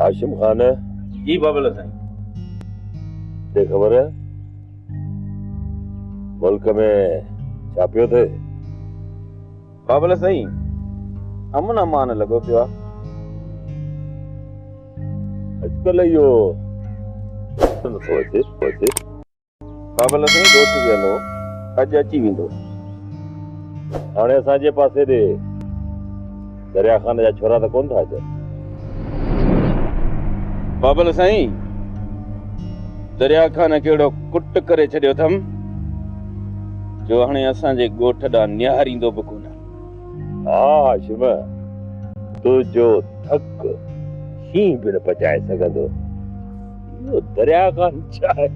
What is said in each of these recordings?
हाशिम खान है जी बाबल साईं। ते खबर है मुल्क में छा पियो थे? बाबल साईं अमन अमान लगो पियो आहे। अॼुकल्ह इहो नथो अचे बाबल साईं ॻोठ वियलो अॼु अची वेंदो। हाणे असांजे पासे ॾे दरिया खान जा छोरा त कोन था अचनि। बाबल साईं दरिया खान कहिड़ो कुट करे छॾियो अथमि जो हाणे असांजे ॻोठ ॾांहुं निहारींदो बि कोन। हा हाशिम तुंहिंजो थक शींहं बि न पचाए सघंदो। इहो दरिया खान छा आहे?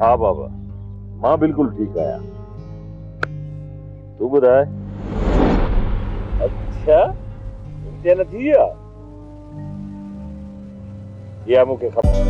हाँ बाबा मां बिल्कुल ठीक आया। तू ॿुधाए? अच्छा इम्तिहान थी विया? या मूंखे ख़बर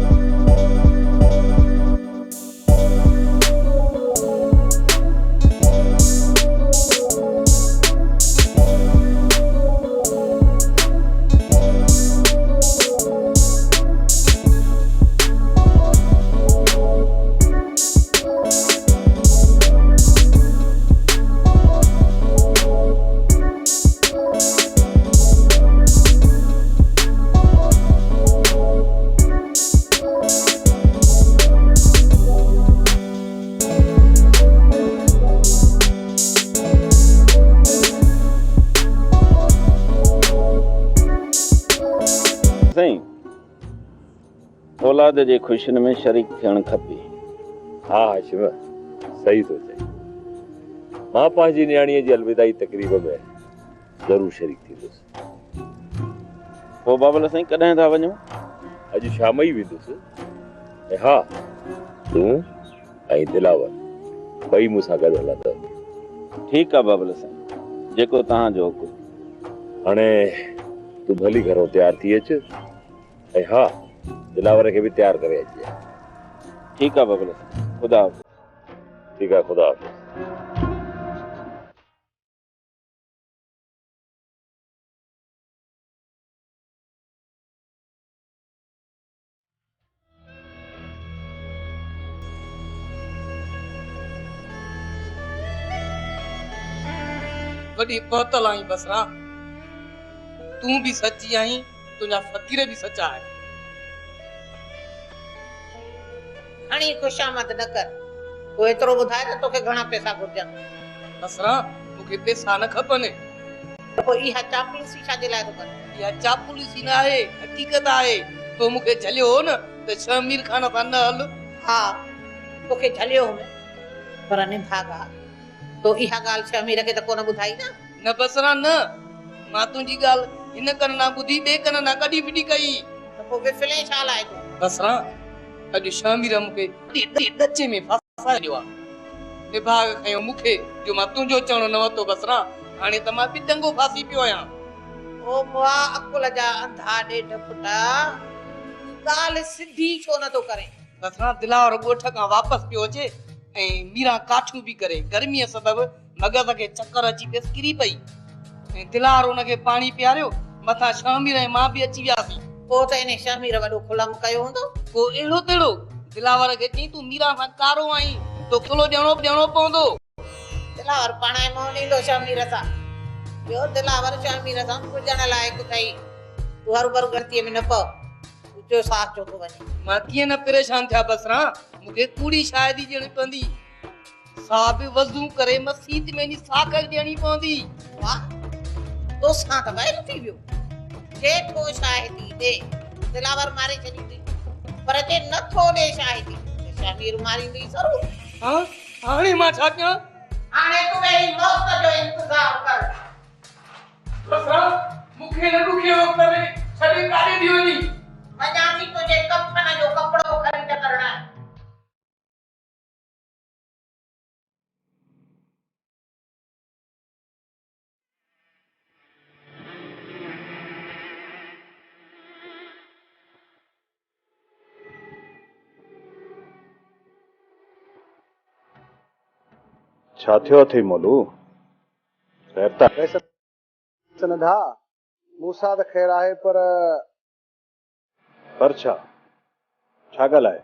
साईं औलाद जे ख़ुशियुनि में शरीक थियणु खपे। हा हाशिम सही थो चई। मां पंहिंजी न्याणीअ जी अलविदाई तकरीब में ज़रूर शरीक थींदुसि। पोइ बाबल साईं कॾहिं था वञूं? अॼु शाम ई वेंदुसि। ऐं हा तूं ऐं दिलावर ॿई मूंसां गॾु हलंदव। ठीकु आहे बाबल साईं जेको तव्हांजो हुकुम। हाणे तूं भली घरों तयारु थी अचु ऐं हा दिलावर खे बि तयारु करे अचिजे। ठीकु आहे बाबल साईं ख़ुदा हाफ़िज़। ठीकु आहे ख़ुदा हाफ़िज़। वॾी पहुतल आई बसरा तूं भी सच्ची आई तुझा फकीर भी सच्चा है। हाणे खुशामद न कर। तू एतिरो ॿुधाए त तोखे घणा पैसा घुर्जन। बसरा मूंखे पैसा न खपनि। पोइ इहा चापलूसी छाजे लाइ थो कर? इहा चापलूसी न आहे हक़ीक़त आहे। तो मूंखे झलियो हो न त शमीर खान सां न हल। हा तोखे झलियो हो पर निभागा तो इहा ॻाल्हि शमीर खे त कोन ॿुधाई न। न बसरा न मां तुंहिंजी ॻाल्हि हिन कन ना ॿुधी ॿिए कन ना कॾी फिटी कई। त पोइ विफले छा लाइ तूं? बसरा अॼु शमीर मूंखे ॾचे में फासाए ॾियो आहे। निभाग खयो मूंखे जो मां तुंहिंजो चवणो न वरितो। बसरा हाणे त मां बि दंगो फासी पियो आहियां। ओ वाह अकुल जा अंधा ॾेढ फुटा ॻाल्हि सिधी छो नथो करे? बसरा दिलावर ॻोठ खां वापसि पियो अचे ऐं मीरा काठियूं बि करे गर्मीअ सबबि मगज़ खे चक्कर अची पियसि किरी पई ऐं दिलावर उनखे पाणी पियारियो। मथां शमीर ऐं मां बि अची वियासीं। पोइ त इन शमीर वॾो खुलम कयो हूंदो। पोइ अहिड़ो तेड़ो दिलावर खे चई तूं मीरा सां कारो आई तो खुलो ॾियणो पवंदो। दिलावर पाण मोह ॾींदो शमीर सां। ॿियो दिलावर शमीर सां पुॼण लाइक़ु अथई। तूं हर भर गलतीअ में न पव। जो साथ जो थो वञे। मां कीअं न परेशान थिया बसरा मूंखे कूड़ी शायदी ॾियणी पवंदी। साहब वज़ू करे मसीत में साख ॾियणी पवंदी। वाह तोसां त वैर थी वियो। जेठो शायदी दे दिलावर मारे छॾींदी पर ते नथो ॾे शायदी शमीर मारींदी ज़रूर। हां हाणे मां छा कयां? हाणे तूं वेही मौत जो इंतज़ार कर। बसरा मूंखे न रुके वक़्त में छॾे काॾे थी वञी? वञा थी तुंहिंजे कफन जो कपिड़ो ख़रीद करणु। छा थियो थी मोलू रहता वैसे सनधा मूसा त ख़ैर आहे पर छा ॻाल्हाए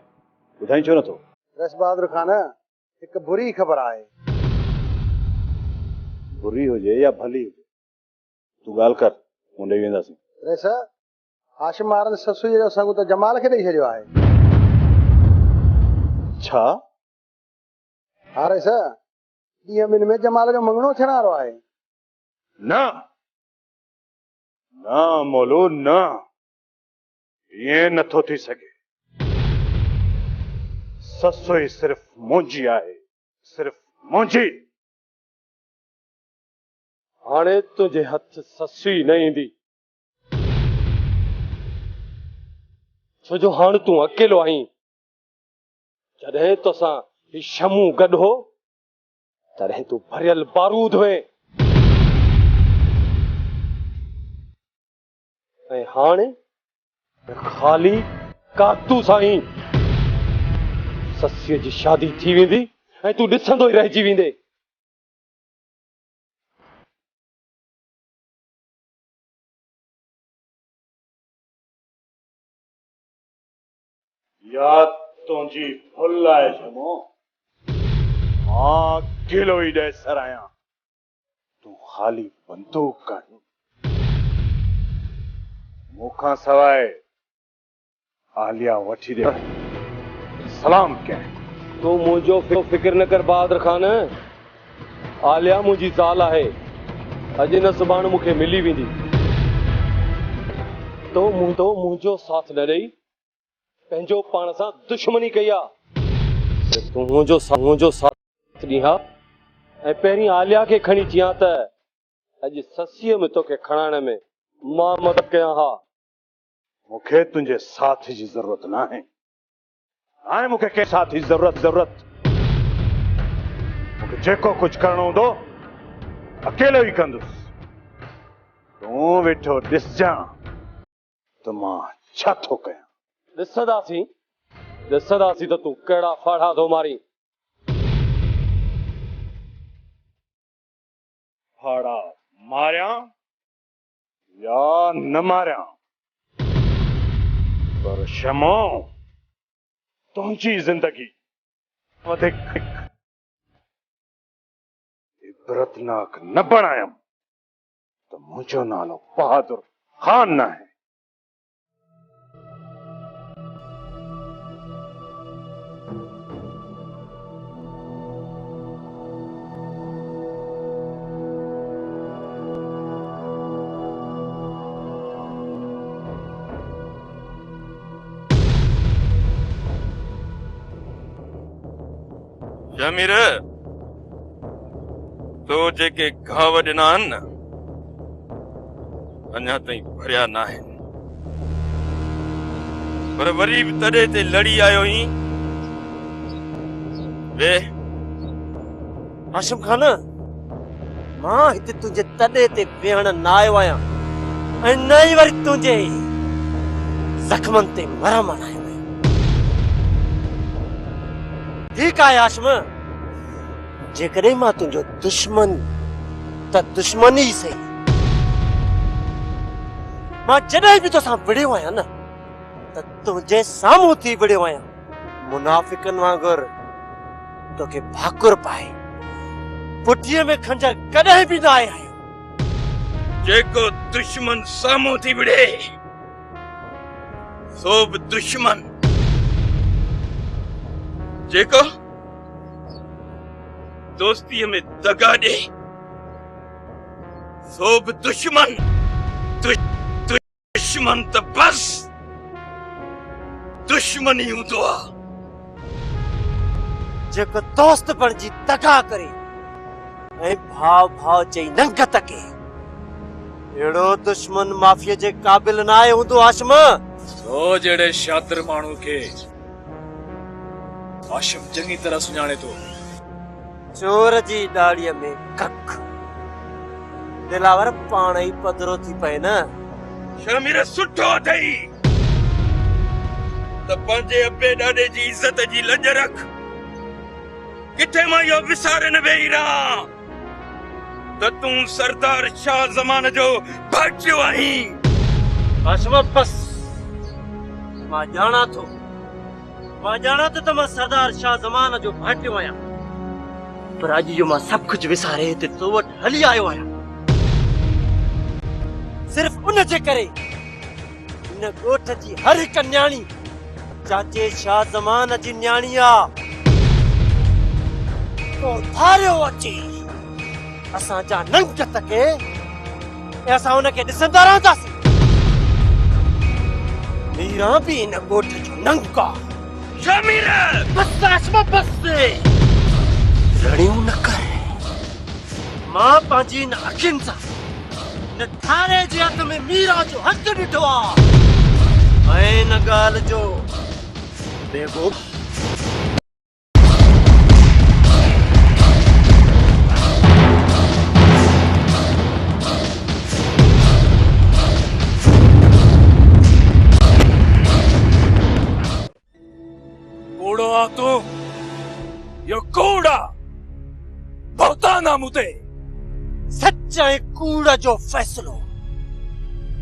ॿुधाई छो नथो? रस बहादुर खान हिकु बुरी ख़बर आहे। बुरी हुजे या भली हुजे तूं ॻाल्हि कर मूं ॾेई वेंदासीं। रस हाशिम वारनि ससु जो संग त जमाल खे ॾेई छॾियो आहे। छा? हा रस ॾींहं ॿिनि में जमाल जो मंगणो थियण वारो आहे। न न मोलू न ईअं नथो थी सघे। ससु ई सिर्फ़ मुंहिंजी आहे, सिर्फ़ मुंहिंजी। हाणे तुंहिंजे हथ ससु ई न ईंदी, छो जो हाणे तूं अकेलो आहीं। जॾहिं तोसां ही शमू गॾु हो तॾहिं तूं भरियल बारूद हुए ऐं हाणे ख़ाली कारतूस आहीं। ससीअ जी शादी थी वेंदी ऐं तूं ॾिसंदो ई रहिजी वेंदे। या तुंहिंजी भुल आहे शमो। मां अकेलो ई ॾे सर आहियां, तूं ख़ाली बंदूक आहीं। मूंखां सवाइ आलिया वठी ॾे सलाम कयां। तूं मुंहिंजो फिक्र न कर बहादुर खान। आलिया मुंहिंजी ज़ाल आहे, अॼु न सुभाणे मूंखे मिली वेंदी। तो मुंहिंजो साथ न ॾेई पंहिंजो पाण सां दुश्मनी कई आहे। तूं मुंहिंजो साथ ॾींहा ऐं पहिरीं आलिया खे खणी अचियां त अॼु ससीअ में तोखे खणाइण में मां मदद कयां हा। मूंखे तुंहिंजे साथ जी ज़रूरत न आहे। हाणे मूंखे कंहिं साथ जी ज़रूरत मूंखे जेको कुझु करणो हूंदो अकेलो ई कंदुसि। तूं वेठो ॾिसजां त मां छा थो कयां। ॾिसंदासीं त तूं कहिड़ा फाड़ा थो मारी। फाड़ा मारियां या न मारियां, पर शमो तुंहिंजी ज़िंदगी वधीक इबरतनाक न बणायमि त मुंहिंजो नालो बहादुर खान न आहे। शमीर तो जेके घाव ॾिना आहिनि न अञा ताईं भरिया न आहिनि, पर वरी बि तॾहिं ते लड़ी आयो ही। वे हाशिम खान, मां हिते तुंहिंजे तॾे ते वेहण न आयो आहियां ऐं न ई वरी तुंहिंजे ज़ख़्मनि ते मरहम हणायो आहियां। ठीकु आहे हाशिम, जेकॾहिं मां तुंहिंजो दुश्मन त दुश्मन ई सही। मां जॾहिं बि तोसां विड़ियो आहियां न त तुंहिंजे साम्हूं थी विड़ियो आहियां। मुनाफ़िकनि वांगुरु तोखे भाकुर पाए पुठीअ में खंजर कॾहिं बि न आया आहियो। जेको दुश्मन साम्हूं थी विड़े सो बि दुश्मन, जेको दोस्तीअ में दगा ॾे सो बि दुश्मन। दुश्मन त बस दुश्मन ई हूंदो आहे। जेको दोस्त बणिजी दगा करे ऐं भाव चई नंग तके, अहिड़ो दुश्मन माफ़ीअ जे क़ाबिल न आहे हूंदो हाशिम। सो जहिड़े शातिर माण्हू खे हाशिम चङी तरह सुञाणे थो। चोर जी ॾाड़ीअ में कख, दिलावर पाण ई पधरो थी पए न। शमीर सुठो अथई त पंहिंजे अबे ॾाॾे जी इज़त जी लॼ रख। किथे मां यो विसारे न वेही रहा त तूं सरदार शाह ज़मान जो भाटियो आहीं। हाशिम बस मां ॼाणा थो त मां सरदार शाह ज़मान जो भाटियो आहियां, पर अॼु जो मां सभु कुझु विसारे हिते तो वटि हली आयो आहियां सिर्फ़ उन जे करे इन ॻोठ जी हर हिकु न्याणी चाचे शाह ज़मान जी न्याणी आहे। तो धारियो अचे असांजा नंग तके ऐं असां उनखे ॾिसंदा रहंदासीं। मीरा भी इन ॻोठ जो नंग आहे। शमीर बस हाशिम बस रड़ियूं न कर। मां पंहिंजी इन अखियुनि सां न थारे जे हथ में मीरा जो हथ ॾिठो आहे ऐं इन ॻाल्हि जो बेगो कूड़ो आ तू यो कूड़ा भौता नाम उते सच ऐं कूड़ जो फ़ैसिलो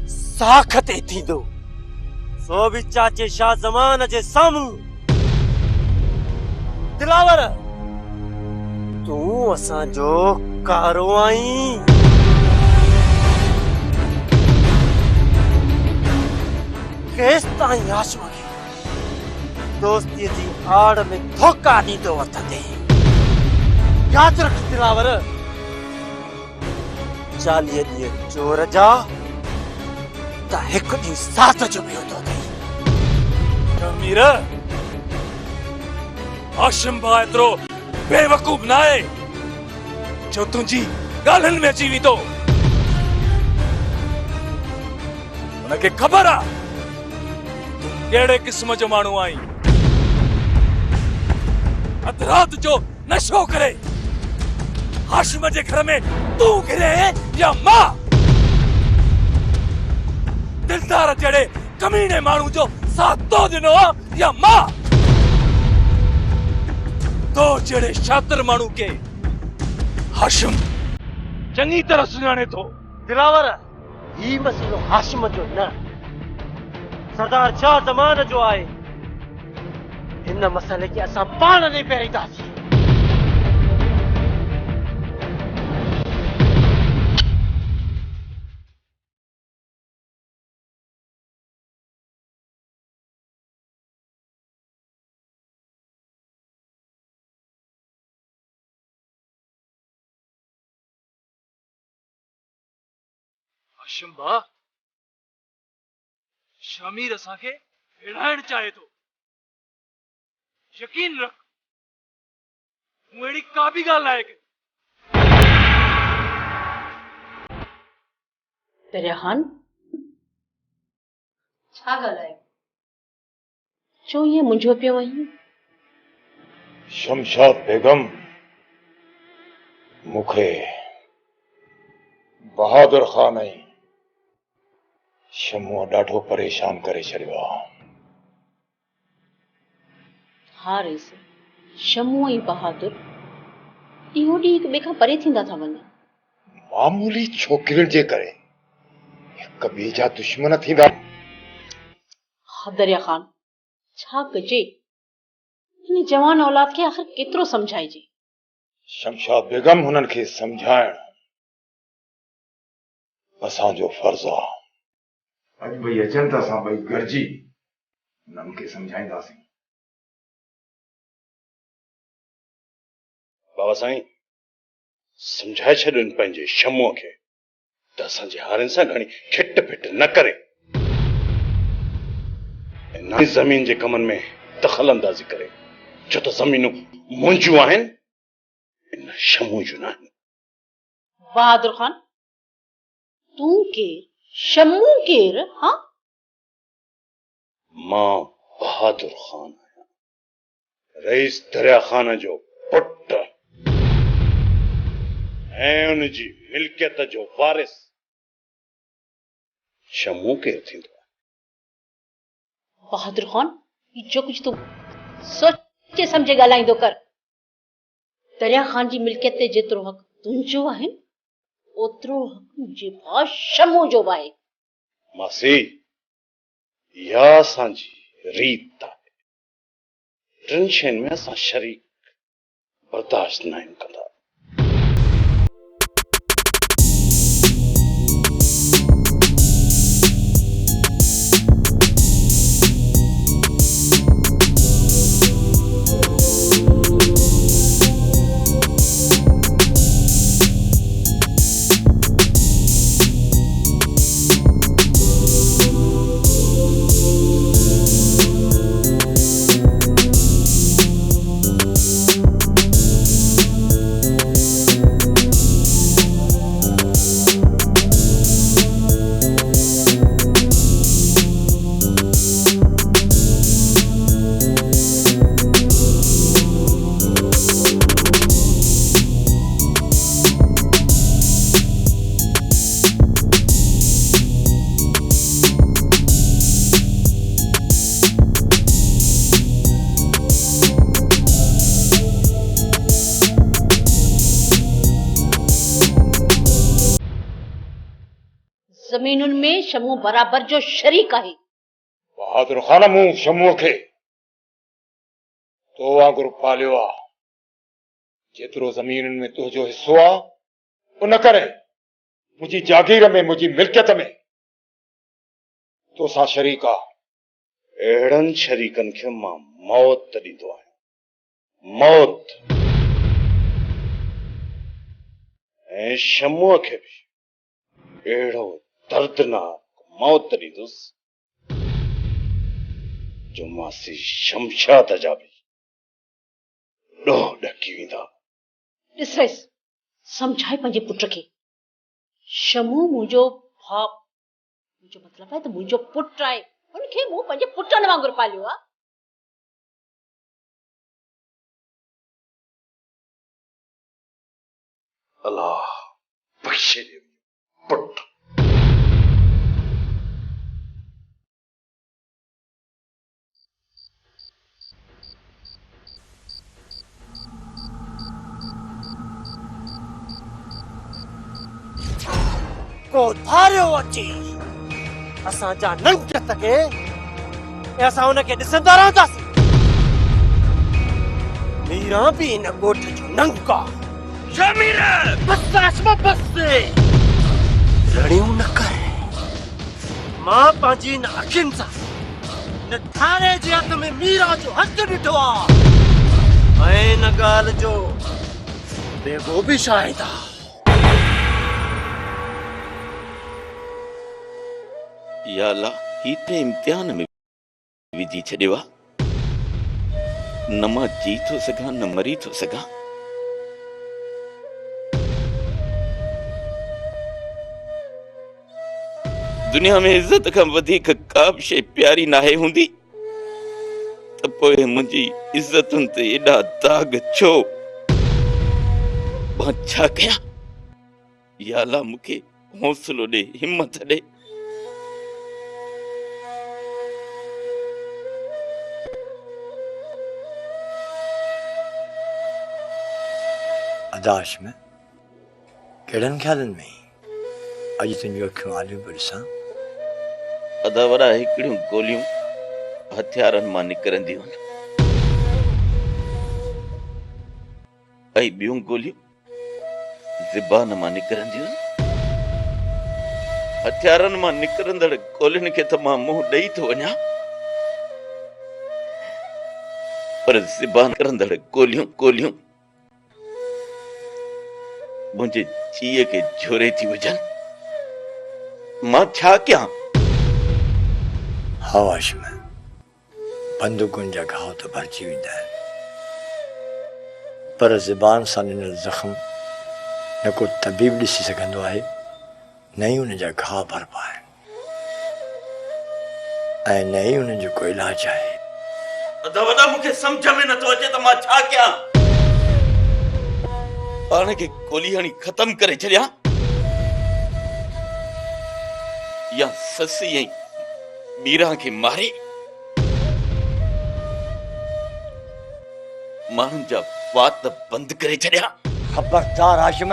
साख ते थींदो, सो बि चाचे शाह ज़मान जे साम्हूं। दिलावर तूं असांजो कारो आहीं। केसि ताईं हाशिम खे दोस्तीअ जी आड़ में धोखा ॾींदो वठंदे? यादि रख दिलावर, 40 ॾींहं चोर जा त हिकु ॾींहुं साथ जो बि हूंदो अथई। शमीर हाशिम भाउ एतिरो बेवकूफ़ न आहे जो तुंहिंजी ॻाल्हियुनि में अची वेंदो। हुनखे ख़बर आहे तूं कहिड़े क़िस्म जो माण्हू आहीं। अधु राति जो नशो करे हाशिम जे घर में तूं घिरे या मां? दिलदार जहिड़े कमीने माण्हू जो साथ तो ॾिनो या मां? तो जहिड़े शातिर माण्हू खे हाशिम चङी तरह सुञाणे थो। दिलावर ही मसइलो हाशिम जो न सरदार शाह ज़मान जो आहे। हिन मसइले खे असां पाण निबेरींदासीं। हाशिम भाउ शमीर असांखे विढ़ाइण चाहे थो। यकीन रख मूं अहिड़ी का बि ॻाल्हि आहे। दरिया ख़ान छा ॻाल्हाए छो ईअं मुंझो पियो आहीं? शमशाद बेगम मूंखे बहादुर ख़ान ऐं शमूअ ॾाढो परेशान करे छॾियो आहे। हा रेस शमू ऐं बहादुर ॾींहों ॾींहुं हिक ॿिए खां परे थींदा था वञनि। मामूली छोकिरियुनि जे करे हिक ॿिए जा दुश्मन थींदा। हा दरिया ख़ान छा कजे? हिन जवान औलाद खे आख़िर केतिरो समझाइजे? शमशाद बेगम हुननि खे समझाइण असांजो फर्ज़ आहे। अॼु भई अचनि त असां ॿई गॾिजी हुननि खे समझाईंदासीं। बाबा साईं समझाए छॾियुनि पंहिंजे शमूअ खे त असांजे हारनि सां घणी खिट पिट न करे ऐं न ज़मीन जे कमनि में दख़ल अंदाज़ी करे, छो त ज़मीनूं मुंहिंजूं आहिनि इन शमू जूं न आहिनि। बहादुर ख़ान तूं केर शमू केर? हाँ मां बहादुर ख़ान आहियां, रईस दरिया ख़ान जो पुट ऐं उनजी मिल्कियत जो वारिस। शमू केर थींदो? बहादुर ख़ान जो कुछ तू सोचे समझे ॻाल्हाईंदो कर। दरिया ख़ान जी मिल्कियत ते जेतिरो हक़ तुंहिंजो आहे ओतिरो हक़ मुंहिंजे भाउ शमू जो बि आहे। मासी या असांजी रीत आहे, टिनि शयुनि में असां शरीक बर्दाश्त न आहियूं कंदा। ज़मीनुनि में शमू बराबर जो शरीक आहे। बहादुर ख़ान मूं शमूअ खे तो वांगुरु पालियो आहे, जेतिरो ज़मीनुनि में तुंहिंजो हिस्सो आहे उन करे मुंहिंजी जागीर में मुंहिंजी मिल्कियत में तोसां शरीक आहे। अहिड़नि शरीकनि खे मां मौत ॾींदो आहियां, मौत। ऐं शमूअ खे बि अहिड़ो दर्दनाक मौत ॾींदुसि जो मासी शमशाद जा बि ॾोह ॾकी वेंदा। ॾिस समझाए पंहिंजे पुट खे, शमू मुंहिंजो भाउ, मुंहिंजो मतिलबु आहे त मुंहिंजो पुटु आहे, हुनखे मूं पंहिंजे पुटनि वांगुरु पालियो आहे। अलाह बख़्शे ॾे पुट। को धारियो अची असांजा नंगियत खे ऐं असां हुनखे ॾिसंदा रहंदासीं। मीरा बि हिन ॻोठ जो नंग आहे। शमीर बस आसमा बस रड़ियूं न कर। मां पंहिंजी हिन अखियुनि सां हिन थारे जे हथ में मीरा जो हथ ॾिठो आहे ऐं हिन ॻाल्हि जो ॿियो बि शाहिद आहे। या अल्लाह, ही त इम्तिहान में विझी छॾियो आहे। न मां जी थो सघां न मरी थो सघां। दुनिया में इज़त खां वधीक का बि शइ प्यारी नाहे हूंदी त पोइ मुंहिंजी इज़तुनि ते एॾा दाग छो? मां छा कयां? या अल्लाह, मूंखे हौसलो ॾे, हिम्मत ॾे। अदाश में कहिड़नि ख़्यालनि में अॼु तुंहिंजूं अखियूं आलियूं पियो ॾिसां। अदा वॾा हिकिड़ियूं गोलियूं हथियारनि मां निकिरंदियूं आहिनि ऐं ॿियूं गोलियूं ज़बान मां निकिरंदियूं आहिनि। हथियारनि मां निकिरंदड़ गोलियुनि खे त मां मुंहुं ॾेई थो वञा, पर ज़बान निकिरंदड़ गोलियूं मुंहिंजे जीअ खे झोरे थी वञनि। मां छा कयां? हवाश में बंदूकुनि जा घाव त भरिजी वेंदा आहिनि, पर ज़बान सां ॾिनल ज़ख़्म न को तबीब ॾिसी सघंदो आहे न ई उन जा घाव भरबा आहिनि ऐं न ई उन्हनि जो को इलाज आहे। अदा वॾा, मूंखे सम्झ में नथो अचे त मां छा कयां। पाण खे गोली हणी ख़तम करे छॾियां या सस ऐं मीरा खे मारे? माण्हुनि जा वात बंद करे छड़िया। खबरदार हाशिम,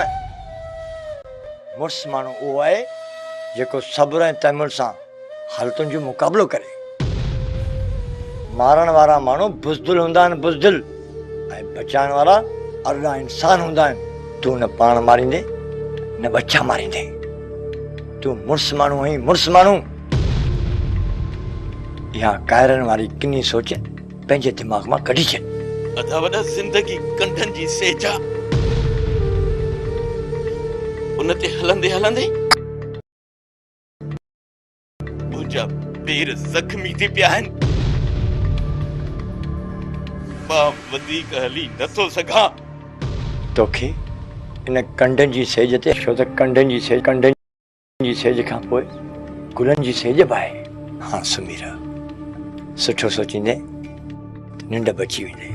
मुर्स माण्हू उहो आहे जेको सब्र ऐं तहमुल सां हालतुनि जो मुक़ाबिलो करे। मारण वारा माण्हू बुज़दिल हूंदा आहिनि, बुज़दिल, ऐं बचाइण वारा अरड़ा इंसान हूंदा आहिनि। तूं न पाण मारींदे न बच्चा मारींदे, तूं मुर्स माण्हू आहीं, मुर्स माण्हू। इहा काइरनि वारी किनी सोच पंहिंजे दिमाग़ मां कढी छॾ। अदा वॾा ज़िंदगी कंढनि जी सेज आहे, उन ते हलंदे हलंदे मुंहिंजा पेर ज़ख़्मी थी पिया आहिनि। मां वधीक हली नथो सघां। तोखे इन कंढनि जी सेज ते, छो त कंढनि जी सेज खां पोइ गुलनि जी सेज बि आहे। हाँ सुमीरा, सुठो सोचींदे निंड बची वेंदे।